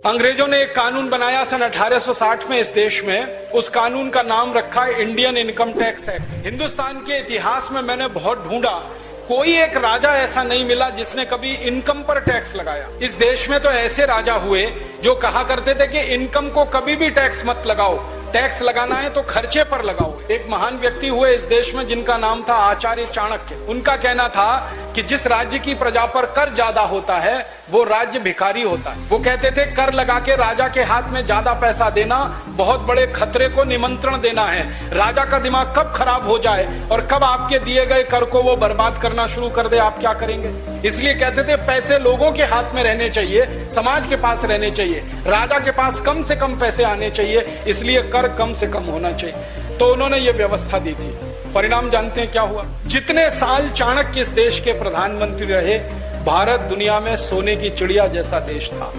अंग्रेजों ने एक कानून बनाया सन 1860 में इस देश में। उस कानून का नाम रखा Indian income tax act. Hindustan के इतिहास में मैंने बहुत ढूंढा, कोई एक राजा ऐसा नहीं मिला जिसने कभी इनकम पर टैक्स लगाया। इस देश में तो ऐसे राजा हुए जो कहा करते थे कि इनकम को कभी भी टैक्स मत लगाओ, टैक्स लगाना है तो खर्चे पर लगाओ। एक महान व्यक्ति हुए इस देश में जिनका नाम था आचार्य चाणक्य। उनका कहना था कि जिस राज्य की प्रजा पर कर ज्यादा होता है वो राज्य भिखारी होता है। वो कहते थे कर लगा के राजा के हाथ में ज्यादा पैसा देना बहुत बड़े खतरे को निमंत्रण देना है। राजा का दिमाग कब खराब हो जाए और कब आपके दिए गए कर को वो बर्बाद करना शुरू कर दे, आप क्या करेंगे? इसलिए कहते थे पैसे लोगों के हाथ में रहने चाहिए, समाज के पास रहने चाहिए, राजा के पास कम से कम पैसे आने चाहिए, इसलिए कर कम से कम होना चाहिए। तो उन्होंने ये व्यवस्था दी थी। परिणाम जानते हैं क्या हुआ? जितने साल चाणक्य इस देश के प्रधानमंत्री रहे, भारत दुनिया में सोने की चिड़िया जैसा देश था।